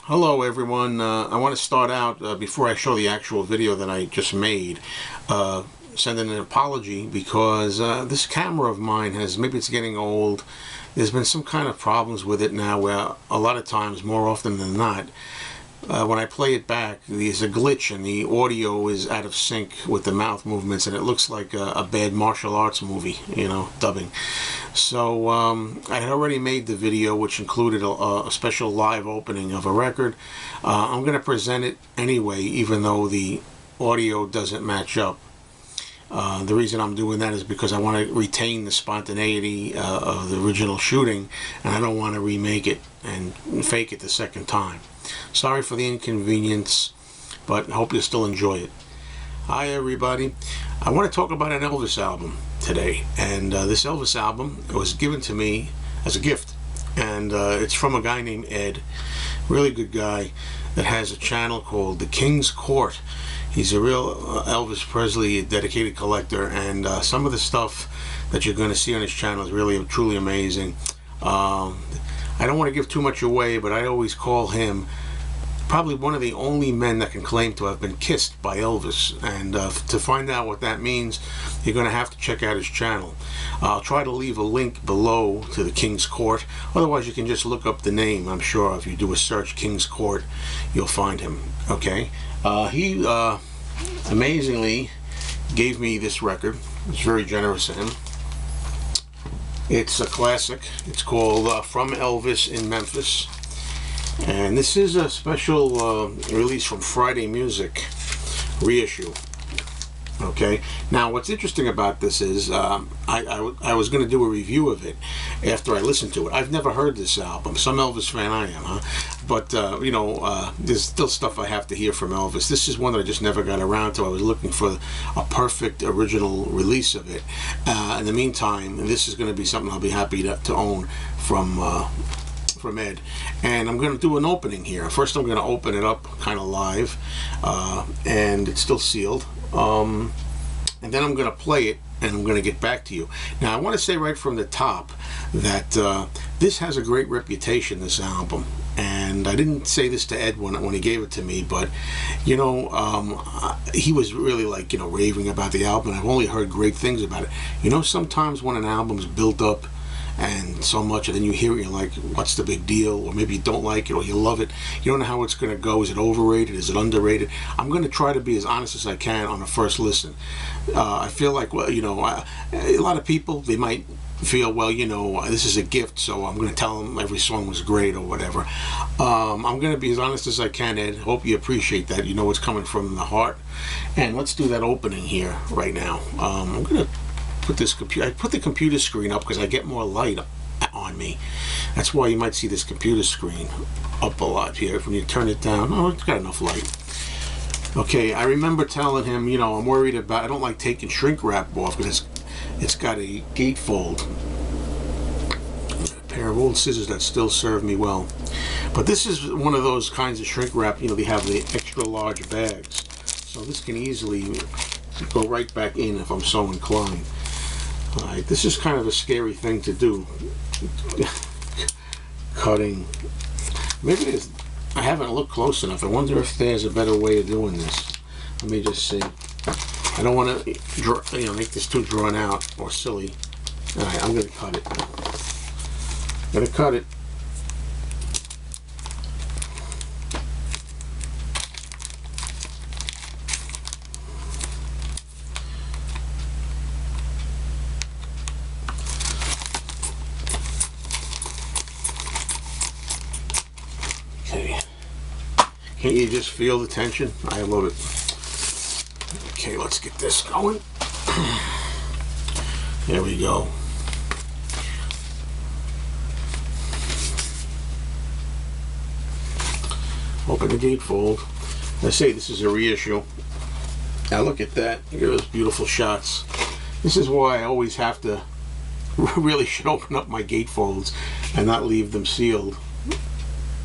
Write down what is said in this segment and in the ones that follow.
Hello everyone. I want to start out before I show the actual video that I just made, sending an apology because this camera of mine maybe it's getting old. There's been some kind of problems with it now where a lot of times, more often than not, when I play it back, there's a glitch and the audio is out of sync with the mouth movements, and it looks like a bad martial arts movie, dubbing. So I had already made the video, which included a special live opening of a record. I'm going to present it anyway, even though the audio doesn't match up. The reason I'm doing that is because I want to retain the spontaneity of the original shooting, and I don't want to remake it and fake it the second time. Sorry for the inconvenience, but I hope you still enjoy it. Hi everybody. I want to talk about an Elvis album today, and this Elvis album was given to me as a gift, and it's from a guy named Ed, really good guy, that has a channel called The King's Court. He's a real Elvis Presley dedicated collector, and some of the stuff that you're going to see on his channel is really truly amazing. I don't want to give too much away, but I always call him probably one of the only men that can claim to have been kissed by Elvis, and to find out what that means, you're going to have to check out his channel. I'll try to leave a link below to the King's Court. Otherwise, you can just look up the name. I'm sure if you do a search, King's Court, you'll find him. Okay. He amazingly gave me this record. It's very generous of him. It's a classic. It's called From Elvis in Memphis. And this is a special release from Friday Music reissue. Okay. Now, what's interesting about this is I was going to do a review of it after I listened to it. I've never heard this album. Some Elvis fan I am, huh? But, there's still stuff I have to hear from Elvis. This is one that I just never got around to. I was looking for a perfect original release of it. In the meantime, this is going to be something I'll be happy to own from Ed. And I'm going to do an opening here. First I'm going to open it up kind of live, and it's still sealed. And then I'm going to play it, and I'm going to get back to you. Now, I want to say right from the top that this has a great reputation, this album. And I didn't say this to Ed when he gave it to me, but, he was really raving about the album. I've only heard great things about it. Sometimes when an album's built up and so much, and then you hear it, you're like, what's the big deal? Or maybe you don't like it, or you love it. You don't know how it's going to go. Is it overrated? Is it underrated? I'm going to try to be as honest as I can on the first listen. I feel like, well, a lot of people, they might feel, well, this is a gift, so I'm going to tell them every song was great or whatever. I'm going to be as honest as I can, Ed. Hope you appreciate that. You know it's coming from the heart. And let's do that opening here right now. I'm going to put this I put the computer screen up because I get more light on me. That's why you might see this computer screen up a lot here. When you turn it down, it's got enough light. Okay, I remember telling him, I'm worried about, I don't like taking shrink wrap off because it's got a gatefold. A pair of old scissors that still serve me well. But this is one of those kinds of shrink wrap, they have the extra large bags. So this can easily go right back in if I'm so inclined. Alright, this is kind of a scary thing to do. Cutting. Maybe there's, I haven't looked close enough. I wonder if there's a better way of doing this. Let me just see. I don't want to make this too drawn out or silly. Alright, I'm going to cut it. I'm going to cut it. Can't you just feel the tension? I love it. Okay, let's get this going. There we go. Open the gatefold. I say this is a reissue. Now look at that. Look at those beautiful shots. This is why I always have to really should open up my gatefolds and not leave them sealed,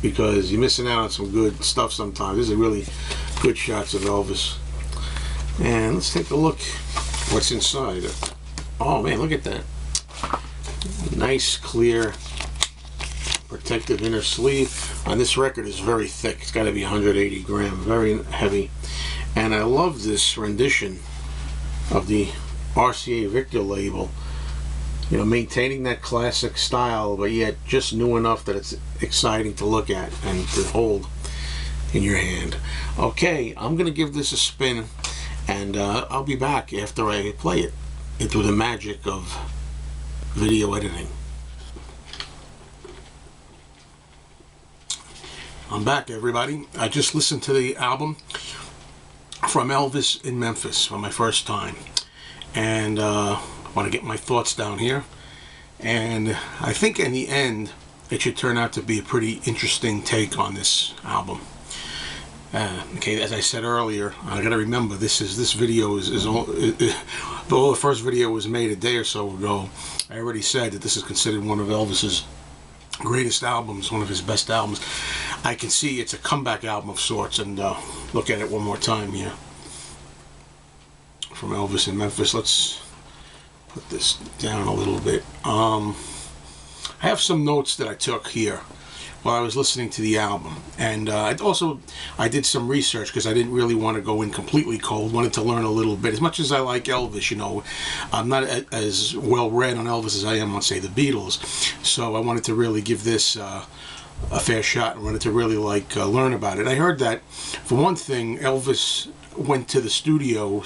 because you're missing out on some good stuff sometimes. These are really good shots of Elvis. And let's take a look what's inside. Oh man, look at that. Nice, clear protective inner sleeve. On this record is very thick. It's got to be 180 grams, very heavy. And I love this rendition of the RCA Victor label. You know, maintaining that classic style, but yet just new enough that it's exciting to look at and to hold in your hand. Okay, I'm gonna give this a spin, and I'll be back after I play it through the magic of video editing. I'm back, everybody. I just listened to the album from Elvis in Memphis for my first time, and I want to get my thoughts down here, and I think in the end it should turn out to be a pretty interesting take on this album. Okay, as I said earlier, I gotta remember this video is though the first video was made a day or so ago. I already said that this is considered one of Elvis's greatest albums, one of his best albums. I can see it's a comeback album of sorts, and look at it one more time here from Elvis in Memphis. Let's put this down a little bit. I have some notes that I took here while I was listening to the album, and I did some research because I didn't really want to go in completely cold. Wanted to learn a little bit. As much as I like Elvis, you know, I'm not as well read on Elvis as I am on, say, the Beatles. So I wanted to really give this a fair shot. I wanted to really learn about it. I heard that, for one thing, Elvis went to the studio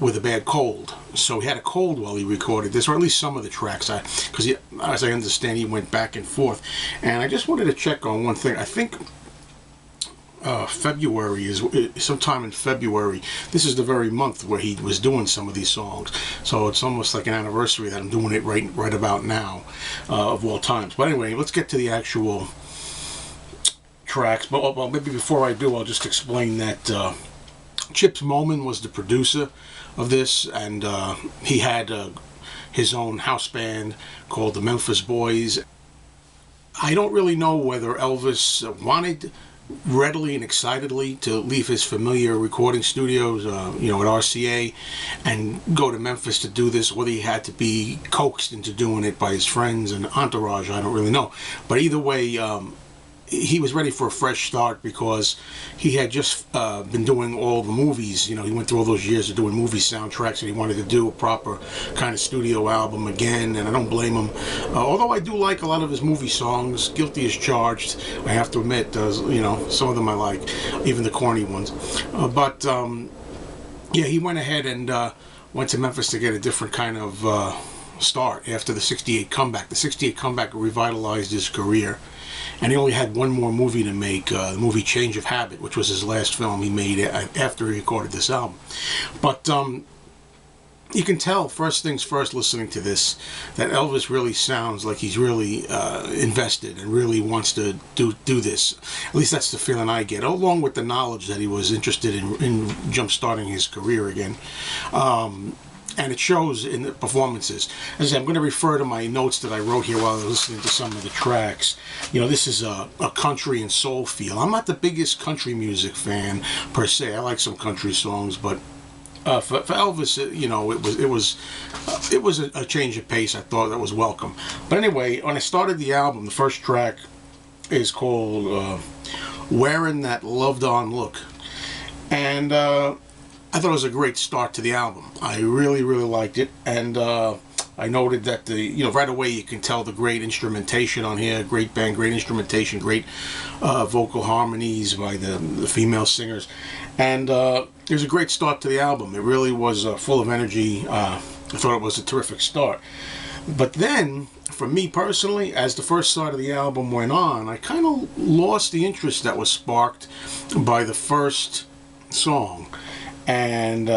with a bad cold, so he had a cold while he recorded this, or at least some of the tracks, because as I understand, he went back and forth. And I just wanted to check on one thing. I think February is sometime in February. This is the very month where he was doing some of these songs, so it's almost like an anniversary that I'm doing it right about now, of all times. But anyway, let's get to the actual tracks. But well, maybe before I do, I'll just explain that Chips Moman was the producer of this, and he had his own house band called the Memphis Boys. I don't really know whether Elvis wanted readily and excitedly to leave his familiar recording studios, you know, at RCA, and go to Memphis to do this, whether he had to be coaxed into doing it by his friends and entourage. I don't really know. But either way, he was ready for a fresh start, because he had just been doing all the movies. You know, he went through all those years of doing movie soundtracks, and he wanted to do a proper kind of studio album again, and I don't blame him. Although I do like a lot of his movie songs. Guilty as Charged, I have to admit, you know, some of them I like, even the corny ones. But yeah, he went ahead and went to Memphis to get a different kind of start after the '68 comeback. The '68 comeback revitalized his career, and he only had one more movie to make, the movie Change of Habit, which was his last film he made after he recorded this album. But you can tell, first things first, listening to this, that Elvis really sounds like he's really invested and really wants to do this. At least that's the feeling I get, along with the knowledge that he was interested in jump-starting his career again. And it shows in the performances. As I said, I'm going to refer to my notes that I wrote here while I was listening to some of the tracks. You know, this is a country and soul feel. I'm not the biggest country music fan per se. I like some country songs, but for Elvis, you know, it was a change of pace. I thought that was welcome. But anyway, when I started the album, the first track is called "Wearing That Loved On Look," and I thought it was a great start to the album. I really liked it, and I noted that right away you can tell the great instrumentation on here. Great band, great instrumentation, great vocal harmonies by the female singers, and it was a great start to the album. It really was full of energy. I thought it was a terrific start. But then, for me personally, as the first side of the album went on, I kind of lost the interest that was sparked by the first song. And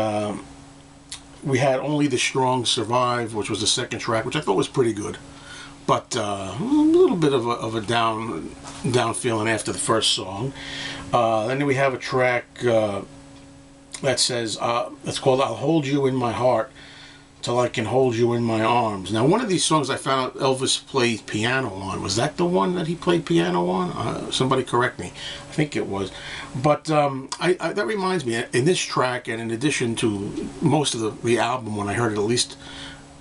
we had Only the Strong Survive, which was the second track, which I thought was pretty good, but a little bit of a down feeling after the first song. Then we have a track that says, it's called "I'll Hold You in My Heart Till I Can Hold You in My Arms." Now, one of these songs I found out Elvis played piano on. Was that the one that he played piano on? Somebody correct me. I think it was. But that reminds me, in this track, and in addition to most of the album, when I heard it, at least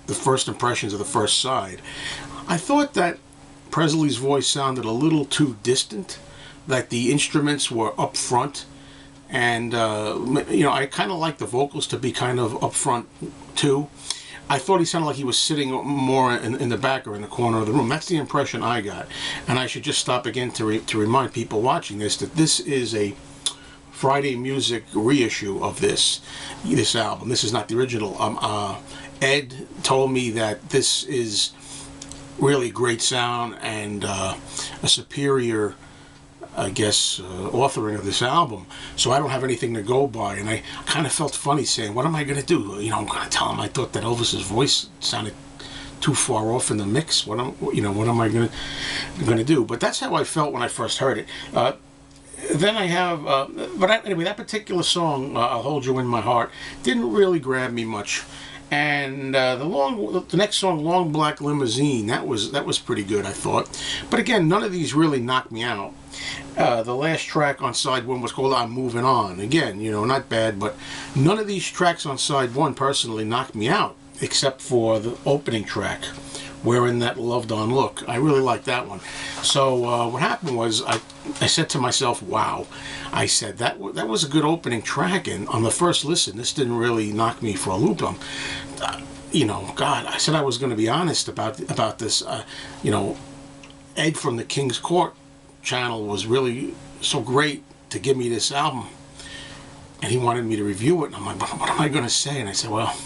the first impressions of the first side, I thought that Presley's voice sounded a little too distant, that the instruments were up front, and I kind of like the vocals to be kind of up front too. I thought he sounded like he was sitting more in the back or in the corner of the room. That's the impression I got. And I should just stop again to remind people watching this that this is a Friday Music reissue of this album. This is not the original. Ed told me that this is really great sound and a superior, I guess, authoring of this album. So I don't have anything to go by, and I kind of felt funny saying, what am I going to do? I'm going to tell him I thought that Elvis's voice sounded too far off in the mix. What am I going to do? But that's how I felt when I first heard it. Then I have, anyway, that particular song, "I'll Hold You in My Heart," didn't really grab me much. And the next song, "Long Black Limousine," that was pretty good, I thought. But again, none of these really knocked me out. The last track on side one was called "I'm Moving On." Again, not bad, but none of these tracks on side one personally knocked me out, except for the opening track, "Wearing That Loved On Look." I really liked that one. So what happened was I said to myself, wow, I said that was a good opening track, and on the first listen this didn't really knock me for a loop. God, I said I was going to be honest about this. Ed from the King's Court channel was really so great to give me this album, and he wanted me to review it, and I'm like, what am I going to say? And I said, well,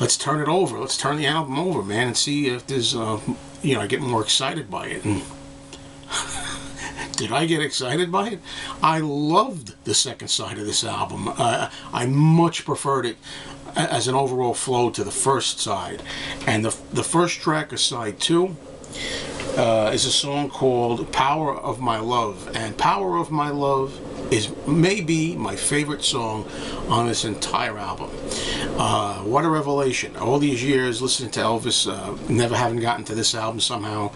let's turn it over. Let's turn the album over, man, and see if there's, I get more excited by it. And did I get excited by it? I loved the second side of this album. I much preferred it as an overall flow to the first side. And the first track of side two is a song called "Power of My Love." And "Power of My Love" is maybe my favorite song on this entire album. What a revelation. All these years listening to Elvis, never having gotten to this album somehow.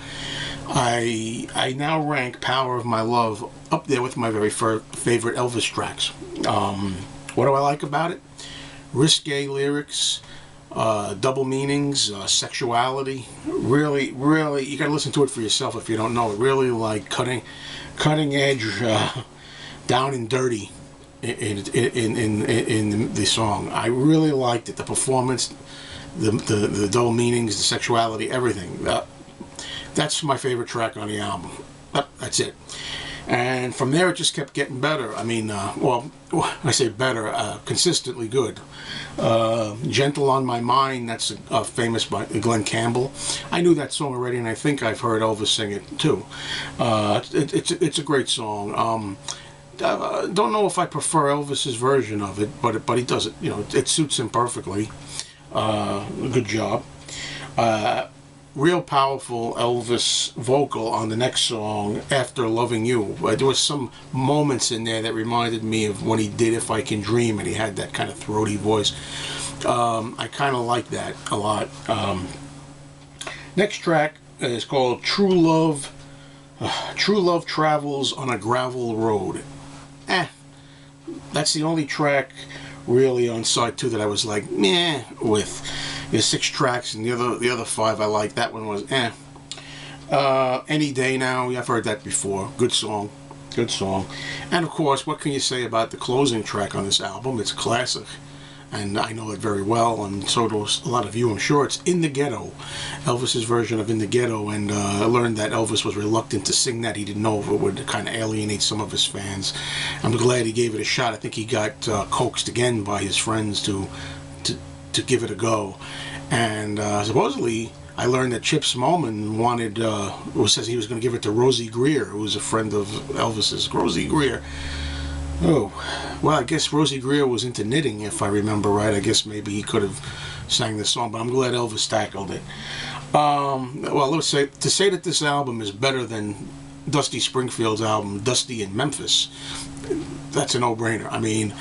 I now rank "Power of My Love" up there with my very favorite Elvis tracks. What do I like about it? Risque lyrics, double meanings, sexuality. Really, really, you gotta listen to it for yourself if you don't know it. Really like cutting edge, down and dirty in the song. I really liked it. The performance, the double meanings, the sexuality, everything. That's my favorite track on the album. That's it. And from there, it just kept getting better. I mean, I say better, consistently good. "Gentle on My Mind," that's famous by Glenn Campbell. I knew that song already, and I think I've heard Elvis sing it too. It's a great song. Don't know if I prefer Elvis's version of it, but he does it. It suits him perfectly. Good job. Real powerful Elvis vocal on the next song, "After Loving You." There was some moments in there that reminded me of when he did "If I Can Dream," and he had that kind of throaty voice. I kind of like that a lot. Next track is called "True Love." "True Love Travels on a Gravel Road." That's the only track really on side two that I was like, meh, with. There's 6 tracks, and the other 5 I like. That one was "Any Day Now." I've heard that before. Good song. And of course, what can you say about the closing track on this album? It's a classic, and I know it very well, and so do a lot of you, I'm sure. It's "In the Ghetto," Elvis's version of "In the Ghetto," and I learned that Elvis was reluctant to sing that. He didn't know if it would kind of alienate some of his fans. I'm glad he gave it a shot. I think he got coaxed again by his friends to give it a go. And supposedly I learned that Chip Smallman says he was going to give it to Rosie Greer, who was a friend of Elvis's. Rosie Greer. Oh, well, I guess Rosie Greer was into knitting, if I remember right. I guess maybe he could have sang this song, but I'm glad Elvis tackled it. Well, let's say that this album is better than Dusty Springfield's album, Dusty in Memphis, that's a no-brainer. I mean,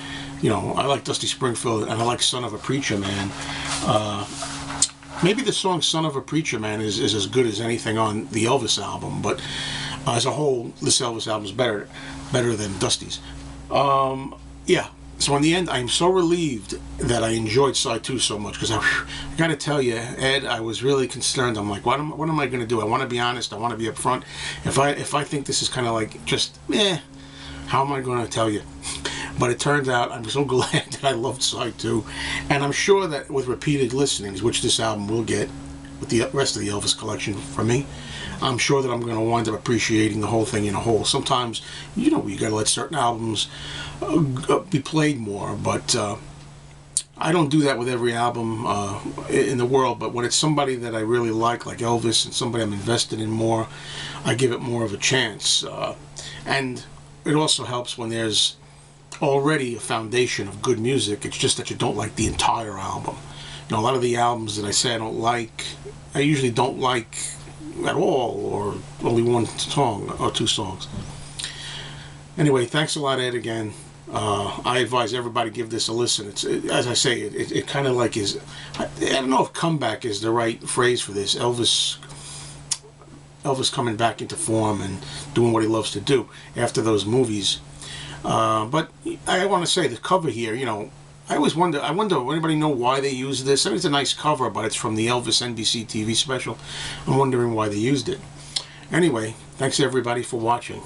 I like Dusty Springfield, and I like "Son of a Preacher Man." Maybe the song "Son of a Preacher Man" is as good as anything on the Elvis album, but as a whole, this Elvis album is better than Dusty's. Yeah, So in the end, I'm so relieved that I enjoyed side 2 so much, because I got to tell you, Ed, I was really concerned. I'm like, what am I going to do? I want to be honest. I want to be upfront. If I think this is kind of like just how am I going to tell you? But it turns out I'm so glad that I loved side 2, and I'm sure that with repeated listenings, which this album will get with the rest of the Elvis collection from me, I'm sure that I'm going to wind up appreciating the whole thing in a whole. Sometimes, you got to let certain albums be played more, but I don't do that with every album in the world. But when it's somebody that I really like Elvis, and somebody I'm invested in more, I give it more of a chance. And it also helps when there's already a foundation of good music. It's just that you don't like the entire album. A lot of the albums that I say I don't like, I usually don't like at all, or only one song or two songs. Anyway, thanks a lot, Ed, again. I advise everybody give this a listen. As I say, it kind of like is, I don't know if comeback is the right phrase for this. Elvis coming back into form and doing what he loves to do after those movies. But I want to say the cover here, I always wonder, anybody know why they use this? I mean, it's a nice cover, but it's from the Elvis NBC TV special. I'm wondering why they used it. Anyway, thanks everybody for watching.